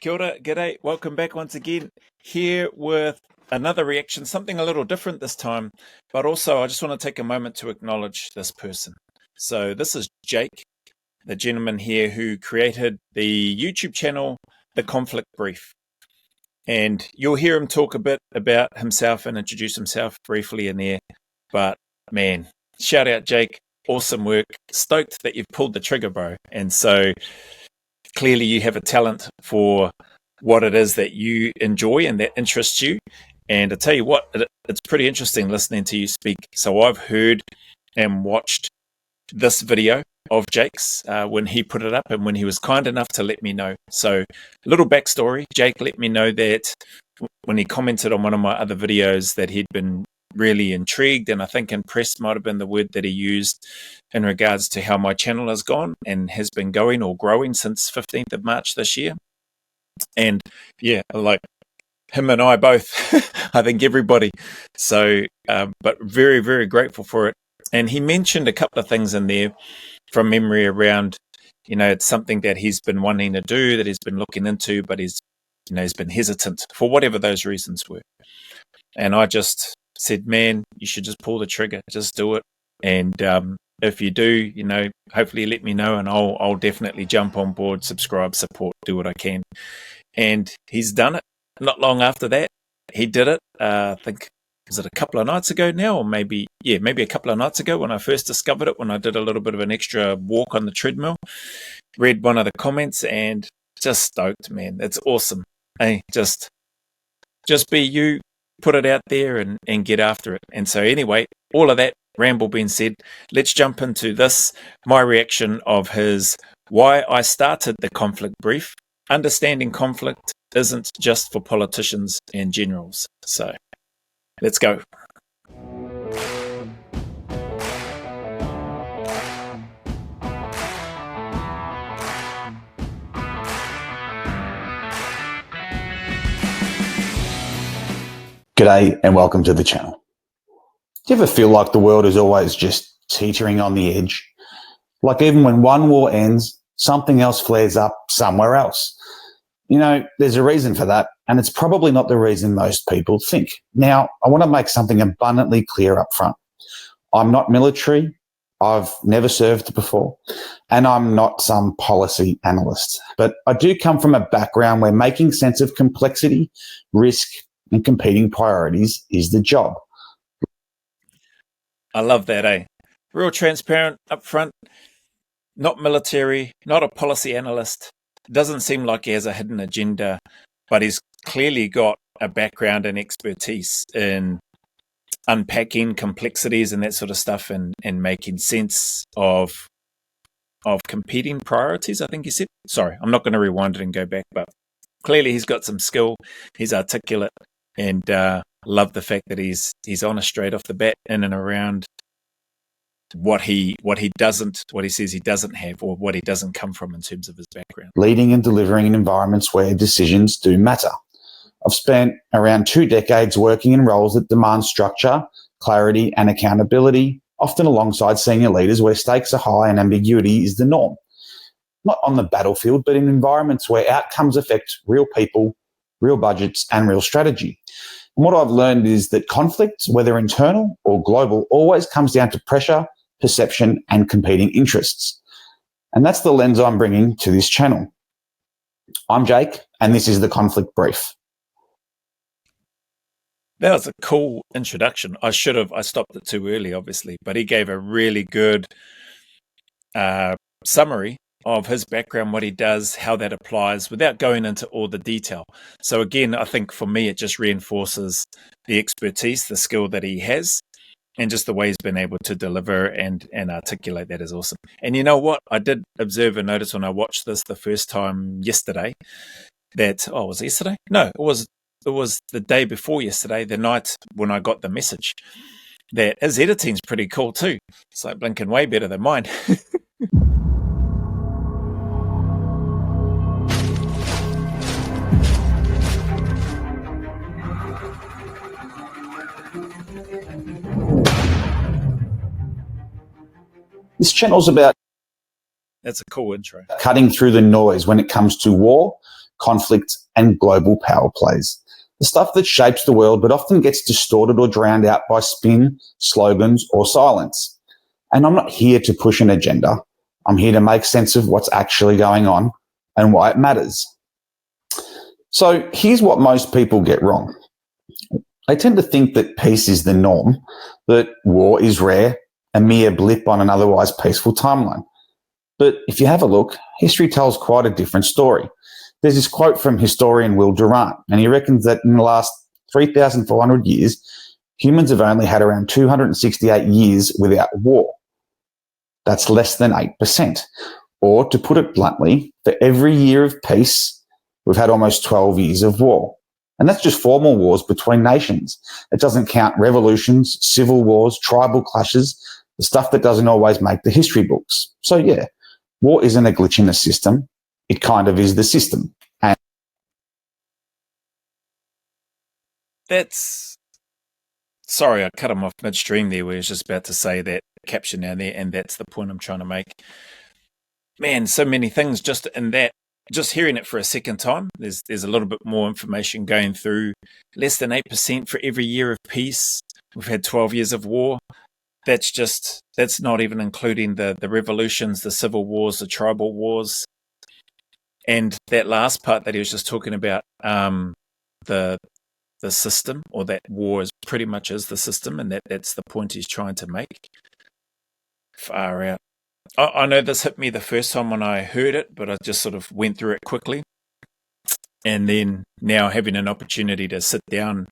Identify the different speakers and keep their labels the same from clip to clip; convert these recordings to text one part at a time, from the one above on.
Speaker 1: Kia ora, g'day, welcome back once again, here with another reaction, something a little different this time, but also I just want to take a moment to acknowledge this person. So this is Jake, the gentleman here who created the YouTube channel, The Conflict Brief. And you'll hear him talk a bit about himself and introduce himself briefly in there. But man, shout out Jake, awesome work, stoked that you've pulled the trigger, bro. And so clearly you have a talent for what it is that you enjoy and that interests you. And I tell you what, it's pretty interesting listening to you speak. So I've heard and watched this video of Jake's when he put it up and when he was kind enough to let me know. So a little backstory, Jake let me know that when he commented on one of my other videos that he'd been really intrigued, and I think impressed might have been the word that he used in regards to how my channel has gone and has been going or growing since 15th of March this year. And yeah, like him and I both, I think everybody. So, but very, very grateful for it. And he mentioned a couple of things in there from memory around, it's something that he's been wanting to do, that he's been looking into, but he's been hesitant for whatever those reasons were. And I just said, man, you should just pull the trigger, just do it. And if you do, hopefully let me know and I'll definitely jump on board, subscribe, support, do what I can. And he's done it. Not long after that, he did it. I think, was it a couple of nights ago now, or maybe a couple of nights ago when I first discovered it, when I did a little bit of an extra walk on the treadmill, read one of the comments and just stoked, man. It's awesome. Hey, just be you. Put it out there and get after it. And so anyway, all of that ramble being said, let's jump into this, my reaction of his why I started the conflict brief. Understanding conflict isn't just for politicians and generals. So let's go.
Speaker 2: G'day and welcome to the channel. Do you ever feel like the world is always just teetering on the edge? Like even when one war ends, something else flares up somewhere else. There's a reason for that, and it's probably not the reason most people think. Now, I want to make something abundantly clear up front. I'm not military. I've never served before, and I'm not some policy analyst. But I do come from a background where making sense of complexity, risk, and competing priorities is the job.
Speaker 1: I love that, eh? Real transparent up front, not military, not a policy analyst. Doesn't seem like he has a hidden agenda, but he's clearly got a background and expertise in unpacking complexities and that sort of stuff and making sense of competing priorities, I think he said. Sorry, I'm not going to rewind it and go back, but clearly he's got some skill, he's articulate, and love the fact that he's honest straight off the bat in and around what he says he doesn't have or what he doesn't come from in terms of his background.
Speaker 2: Leading and delivering in environments where decisions do matter. I've spent around 2 decades working in roles that demand structure, clarity, and accountability, often alongside senior leaders where stakes are high and ambiguity is the norm. Not on the battlefield, but in environments where outcomes affect real people, real budgets, and real strategy. And what I've learned is that conflict, whether internal or global, always comes down to pressure, perception, and competing interests. And that's the lens I'm bringing to this channel. I'm Jake, and this is the Conflict Brief.
Speaker 1: That was a cool introduction. I stopped it too early, obviously, but he gave a really good summary of his background, what he does, how that applies, without going into all the detail. So again, I think for me, it just reinforces the expertise, the skill that he has, and just the way he's been able to deliver and articulate that is awesome. And you know what? I did observe and notice when I watched this the first time yesterday that, was it yesterday? No, it was the day before yesterday, the night when I got the message, that his editing's pretty cool too. It's like blinking way better than mine.
Speaker 2: This channel's about
Speaker 1: That's a cool intro.
Speaker 2: cutting through the noise when it comes to war, conflict, and global power plays. The stuff that shapes the world but often gets distorted or drowned out by spin, slogans, or silence. And I'm not here to push an agenda. I'm here to make sense of what's actually going on and why it matters. So here's what most people get wrong. They tend to think that peace is the norm, that war is rare, a mere blip on an otherwise peaceful timeline. But if you have a look, history tells quite a different story. There's this quote from historian Will Durant, and he reckons that in the last 3,400 years, humans have only had around 268 years without war. That's less than 8%. Or, to put it bluntly, for every year of peace, we've had almost 12 years of war. And that's just formal wars between nations. It doesn't count revolutions, civil wars, tribal clashes, the stuff that doesn't always make the history books. So yeah, war isn't a glitch in the system. It kind of is the system. And
Speaker 1: That's... Sorry, I cut him off midstream there where he was just about to say that caption down there, and that's the point I'm trying to make. Man, so many things just in that. Just hearing it for a second time, there's a little bit more information going through. Less than 8% for every year of peace. We've had 12 years of war. That's not even including the revolutions, the civil wars, the tribal wars. And that last part that he was just talking about, the system, or that war is pretty much is the system, and that's the point he's trying to make. Far out. I know this hit me the first time when I heard it, but I just sort of went through it quickly. And then now having an opportunity to sit down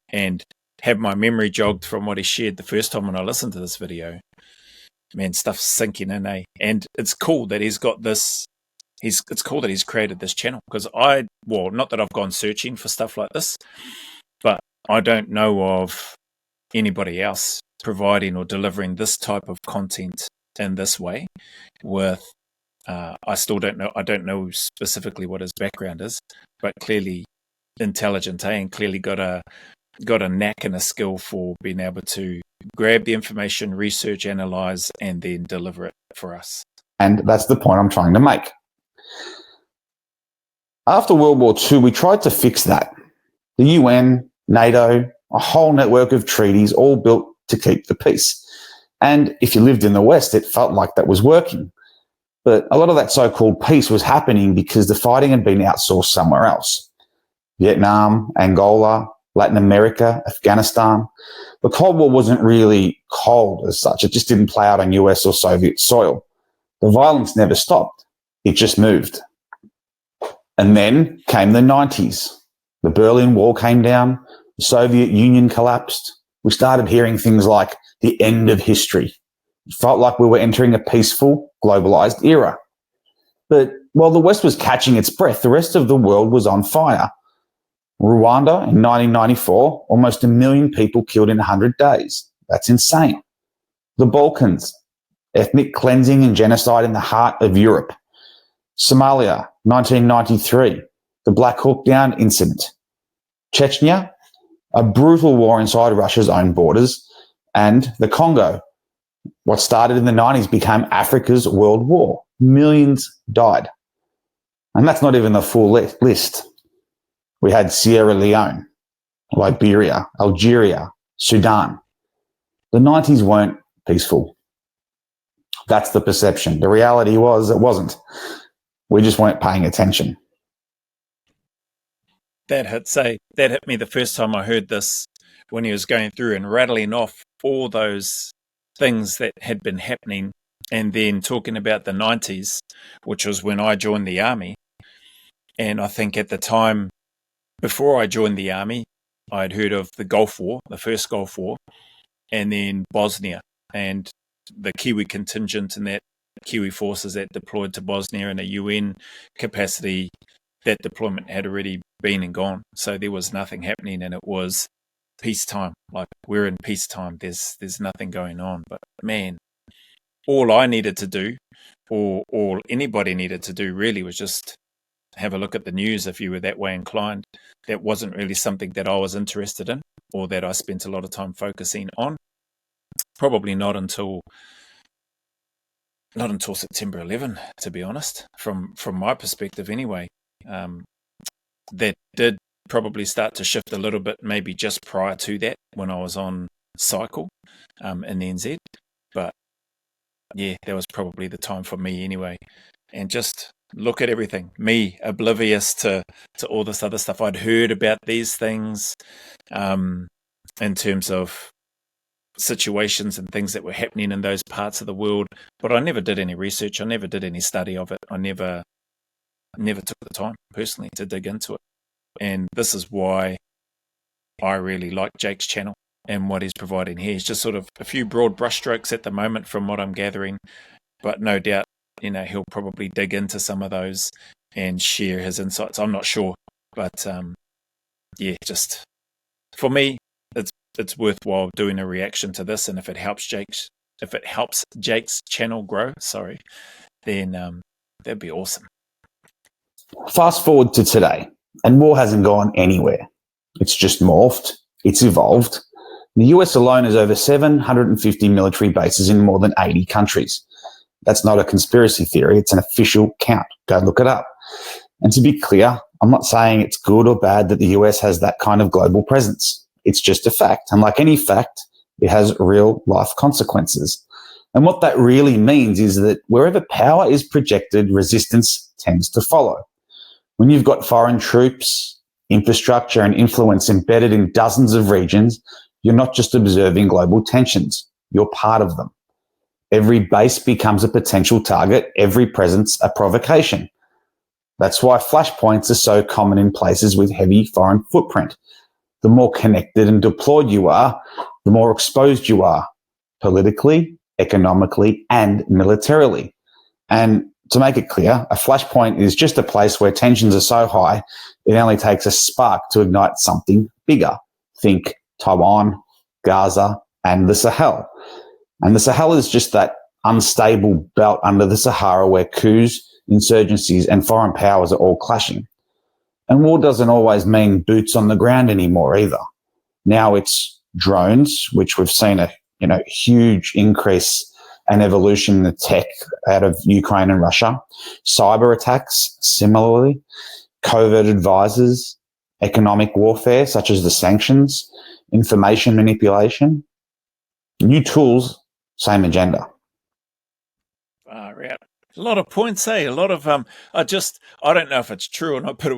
Speaker 1: and have my memory jogged from what he shared the first time when I listened to this video. Man, stuff's sinking in, eh? And it's cool that he's got this. It's cool that he's created this channel, because not that I've gone searching for stuff like this, but I don't know of anybody else providing or delivering this type of content in this way. With I still don't know. I don't know specifically what his background is, but clearly intelligent, and clearly got a knack and a skill for being able to grab the information, research, analyze, and then deliver it for us.
Speaker 2: And that's the point I'm trying to make. After World War II, we tried to fix that. The UN, NATO, a whole network of treaties all built to keep the peace. And if you lived in the West, it felt like that was working. But a lot of that so-called peace was happening because the fighting had been outsourced somewhere else. Vietnam, Angola, Latin America, Afghanistan. The Cold War wasn't really cold as such. It just didn't play out on US or Soviet soil. The violence never stopped. It just moved. And then came the 90s. The Berlin Wall came down. The Soviet Union collapsed. We started hearing things like the end of history. It felt like we were entering a peaceful, globalized era. But while the West was catching its breath, the rest of the world was on fire. Rwanda in 1994, almost 1 million people killed in 100 days. That's insane. The Balkans, ethnic cleansing and genocide in the heart of Europe. Somalia, 1993, the Black Hawk Down incident. Chechnya, a brutal war inside Russia's own borders. And the Congo, what started in the 90s became Africa's world war. Millions died. And that's not even the full list. We had Sierra Leone, Liberia, Algeria, Sudan. The 90s weren't peaceful. That's the perception. The reality was it wasn't. We just weren't paying attention.
Speaker 1: That hit me the first time I heard this, when he was going through and rattling off all those things that had been happening, and then talking about the 90s, which was when I joined the army. And I think at the time, before I joined the army, I'd heard of the Gulf War, the first Gulf War, and then Bosnia, and the Kiwi contingent and that Kiwi forces that deployed to Bosnia in a UN capacity. That deployment had already been and gone, so there was nothing happening, and it was peacetime. Like, we're in peacetime. There's nothing going on. But man, all I needed to do, or all anybody needed to do, really was just have a look at the news if you were that way inclined. That wasn't really something that I was interested in, or that I spent a lot of time focusing on. Probably not until September 11, to be honest, from my perspective anyway. that did probably start to shift a little bit, maybe just prior to that when I was on cycle in NZ. But yeah, that was probably the time for me anyway. And just look at everything. Me, oblivious to all this other stuff. I'd heard about these things in terms of situations and things that were happening in those parts of the world, but I never did any research. I never did any study of it. I never took the time personally to dig into it. And this is why I really like Jake's channel and what he's providing here. He's just sort of a few broad brushstrokes at the moment from what I'm gathering, but no doubt, he'll probably dig into some of those and share his insights. I'm not sure, but yeah, just for me, it's worthwhile doing a reaction to this. And if it helps Jake's channel grow, then that'd be awesome.
Speaker 2: Fast forward to today, and war hasn't gone anywhere. It's just morphed. It's evolved. The US alone has over 750 military bases in more than 80 countries. That's not a conspiracy theory. It's an official count. Go look it up. And to be clear, I'm not saying it's good or bad that the US has that kind of global presence. It's just a fact. And like any fact, it has real life consequences. And what that really means is that wherever power is projected, resistance tends to follow. When you've got foreign troops, infrastructure, and influence embedded in dozens of regions, you're not just observing global tensions, you're part of them. Every base becomes a potential target, every presence a provocation. That's why flashpoints are so common in places with heavy foreign footprint. The more connected and deployed you are, the more exposed you are, politically, economically, and militarily. And to make it clear, a flashpoint is just a place where tensions are so high, it only takes a spark to ignite something bigger. Think Taiwan, Gaza, and the Sahel. And the Sahel is just that unstable belt under the Sahara where coups, insurgencies, and foreign powers are all clashing. And war doesn't always mean boots on the ground anymore either. Now it's drones, which we've seen a huge increase and evolution in the tech out of Ukraine and Russia. Cyber attacks, similarly. Covert advisors, economic warfare, such as the sanctions, information manipulation. New tools, same agenda.
Speaker 1: Right. A lot of points, A lot of I don't know if it's true or not, but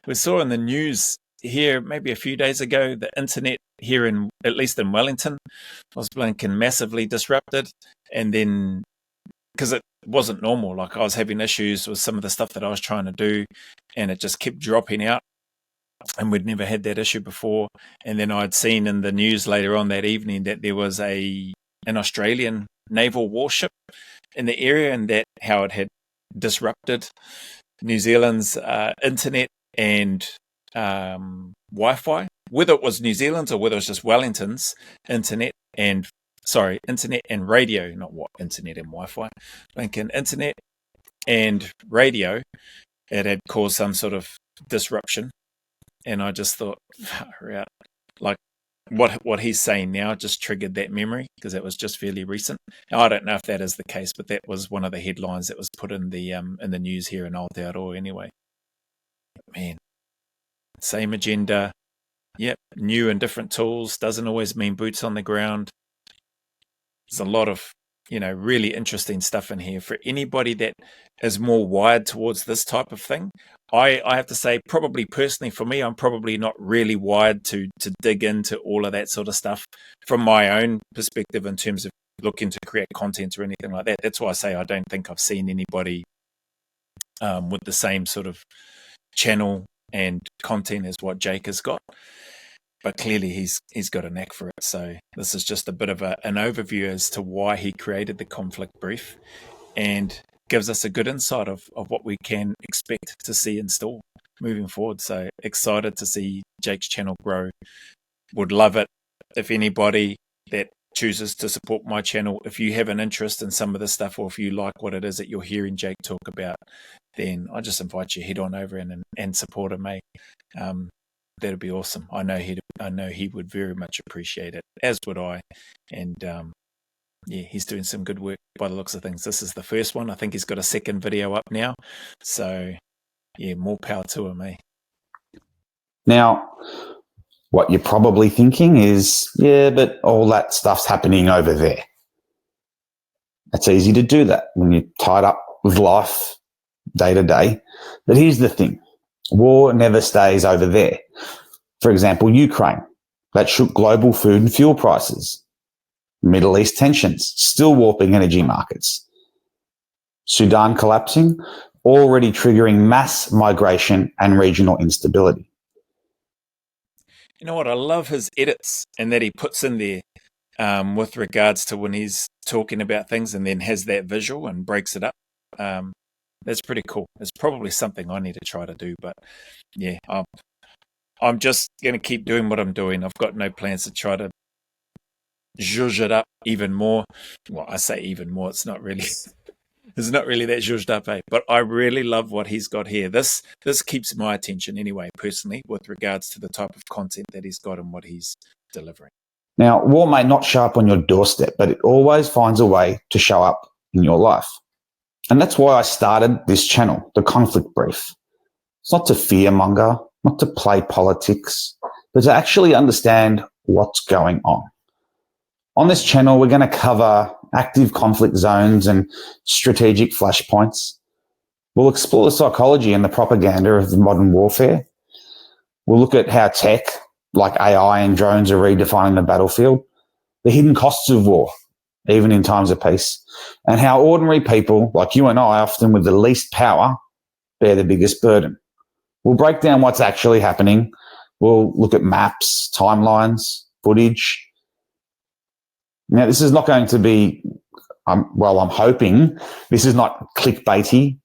Speaker 1: we saw in the news here maybe a few days ago the internet here at least in Wellington was blinking massively disrupted, and then because it wasn't normal, like I was having issues with some of the stuff that I was trying to do, and it just kept dropping out, and we'd never had that issue before. And then I'd seen in the news later on that evening that there was an Australian naval warship in the area, and that how it had disrupted New Zealand's internet and Wi-Fi, whether it was New Zealand's or whether it was just Wellington's internet and radio, not what internet and Wi-Fi, Lincoln internet and radio. It had caused some sort of disruption, and I just thought, like what he's saying now just triggered that memory because it was just fairly recent. Now, I don't know if that is the case, but that was one of the headlines that was put in the news here in Aotearoa anyway. Man, same agenda. Yep, new and different tools doesn't always mean boots on the ground. There's a lot of really interesting stuff in here for anybody that is more wired towards this type of thing. I have to say, probably personally for me, I'm probably not really wired to dig into all of that sort of stuff from my own perspective in terms of looking to create content or anything like that. That's why I say I don't think I've seen anybody with the same sort of channel and content as what Jake has got. But clearly he's got a knack for it. So this is just a bit of an overview as to why he created the conflict brief, and gives us a good insight of what we can expect to see in store moving forward. So excited to see Jake's channel grow. Would love it if anybody that chooses to support my channel, if you have an interest in some of this stuff, or if you like what it is that you're hearing Jake talk about, then I just invite you head on over and support him, mate. That'd be awesome. I know he would very much appreciate it, as would I. And yeah, he's doing some good work by the looks of things. This is the first one. I think he's got a second video up now. So yeah, more power to him, eh?
Speaker 2: Now, what you're probably thinking is, yeah, but all that stuff's happening over there. It's easy to do that when you're tied up with life day to day. But here's the thing. War never stays over there. For example, Ukraine. That shook global food and fuel prices. Middle East tensions, still warping energy markets. Sudan collapsing, already triggering mass migration and regional instability.
Speaker 1: You know what? I love his edits and that he puts in there with regards to when he's talking about things and then has that visual and breaks it up. That's pretty cool. It's probably something I need to try to do, but yeah, I'm just going to keep doing what I'm doing. I've got no plans to try to zhuzh it up even more. Well, I say even more. It's not really it's not really that zhuzhed up, eh? But I really love what he's got here. This keeps my attention anyway, personally, with regards to the type of content that he's got and what he's delivering.
Speaker 2: Now, war may not show up on your doorstep, but it always finds a way to show up in your life. And that's why I started this channel, The Conflict Brief. It's not to fearmonger, not to play politics, but to actually understand what's going on. On this channel, we're going to cover active conflict zones and strategic flashpoints. We'll explore the psychology and the propaganda of the modern warfare. We'll look at how tech, like AI and drones, are redefining the battlefield, the hidden costs of war, even in times of peace, and how ordinary people like you and I, often with the least power, bear the biggest burden. We'll break down what's actually happening. We'll look at maps, timelines, footage. Now, this is not going to be, I'm hoping this is not clickbaity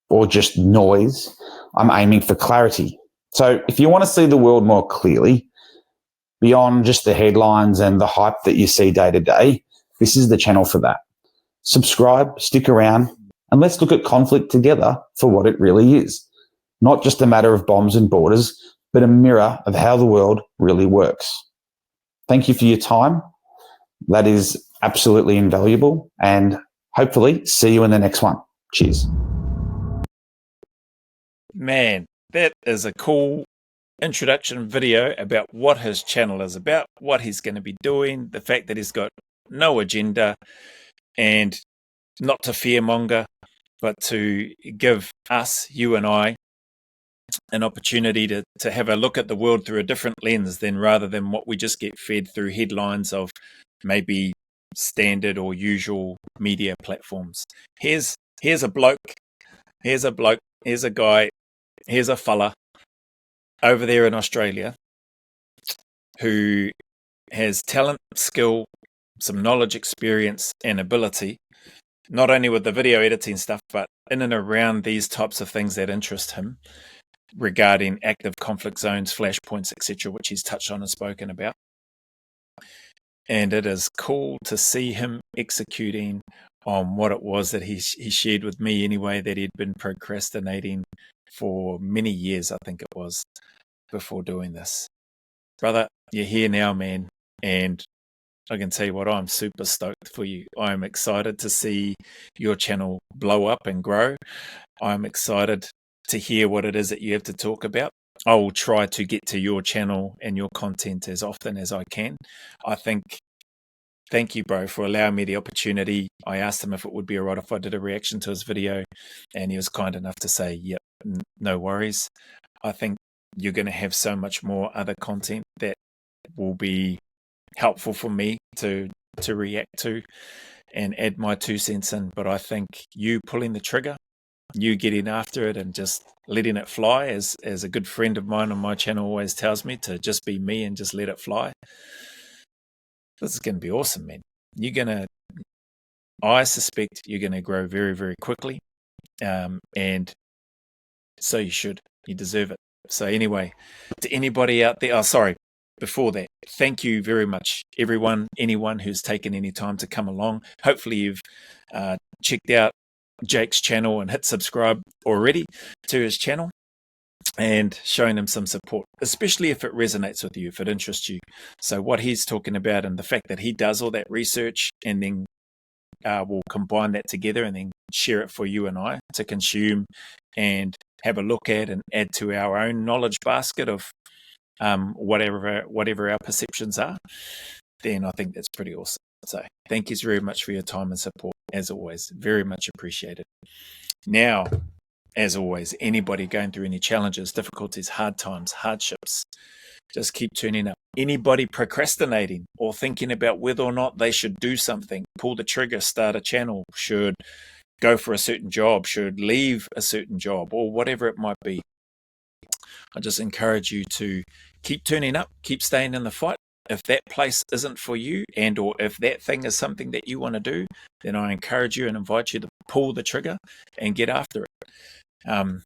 Speaker 2: or just noise. I'm aiming for clarity. So if you want to see the world more clearly, beyond just the headlines and the hype that you see day to day, this is the channel for that. Subscribe, stick around, and let's look at conflict together for what it really is. Not just a matter of bombs and borders, but a mirror of how the world really works. Thank you for your time. That is absolutely invaluable, and hopefully see you in the next one. Cheers.
Speaker 1: Man, that is a cool introduction video about what his channel is about, what he's going to be doing, the fact that he's got no agenda, and not to fearmonger, but to give us, you and I, an opportunity to have a look at the world through a different lens rather than what we just get fed through headlines of maybe standard or usual media platforms. Here's a bloke, here's a guy, here's a fella over there in Australia who has talent, skill, some knowledge, experience, and ability, not only with the video editing stuff, but in and around these types of things that interest him regarding active conflict zones, flashpoints, etc., which he's touched on and spoken about. And it is cool to see him executing on what it was that he shared with me anyway, that he'd been procrastinating for many years, I think it was, before doing this. Brother, you're here now, man, and I can tell you what, I'm super stoked for you. I'm excited to see your channel blow up and grow. I'm excited to hear what it is that you have to talk about. I will try to get to your channel and your content as often as I can. Thank you, bro, for allowing me the opportunity. I asked him if it would be all right if I did a reaction to his video, and he was kind enough to say, yep, no worries. I think you're going to have so much more other content that will be helpful for me to react to and add my 2 cents in. But I think you pulling the trigger, you getting after it and just letting it fly, as a good friend of mine on my channel always tells me, to just be me and just let it fly. This is going to be awesome, man. I suspect you're going to grow very, very quickly. And so you should. You deserve it. So anyway, to anybody out there, before that, thank you very much, anyone who's taken any time to come along. Hopefully you've checked out Jake's channel and hit subscribe already to his channel and showing him some support, especially if it resonates with you, if it interests you. So what he's talking about and the fact that he does all that research and then we'll combine that together and then share it for you and I to consume and have a look at and add to our own knowledge basket of whatever our perceptions are, then I think that's pretty awesome. So thank you very much for your time and support, as always. Very much appreciated. Now, as always, anybody going through any challenges, difficulties, hard times, hardships, just keep tuning up. Anybody procrastinating or thinking about whether or not they should do something, pull the trigger, start a channel, should go for a certain job, should leave a certain job, or whatever it might be, I just encourage you to keep tuning up, keep staying in the fight. If that place isn't for you, and or if that thing is something that you want to do, then I encourage you and invite you to pull the trigger and get after it.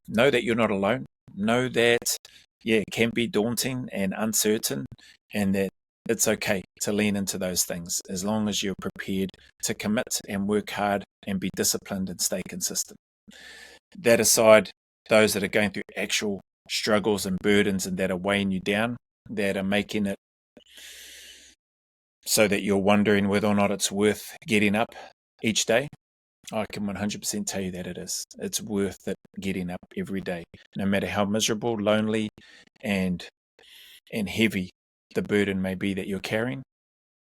Speaker 1: Know that you're not alone. Know that, it can be daunting and uncertain, and that it's okay to lean into those things as long as you're prepared to commit and work hard and be disciplined and stay consistent. That aside, those that are going through actual struggles and burdens and that are weighing you down, that are making it so that you're wondering whether or not it's worth getting up each day, I can 100% tell you that it is. It's worth it getting up every day, no matter how miserable, lonely, and heavy the burden may be that you're carrying.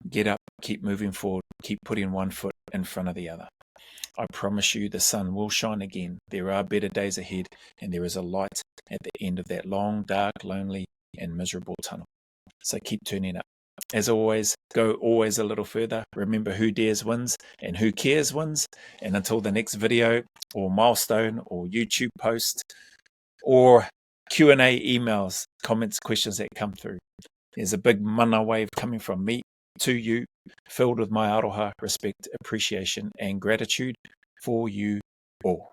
Speaker 1: Get up, keep moving forward, keep putting one foot in front of the other. I promise you the sun will shine again. There are better days ahead, and there is a light at the end of that long, dark, lonely, and miserable tunnel. So keep turning up. As always, go always a little further. Remember, who dares wins and who cares wins. And until the next video or milestone or YouTube post or Q&A emails, comments, questions that come through, there's a big mana wave coming from me to you, filled with my aroha, respect, appreciation, and gratitude for you all.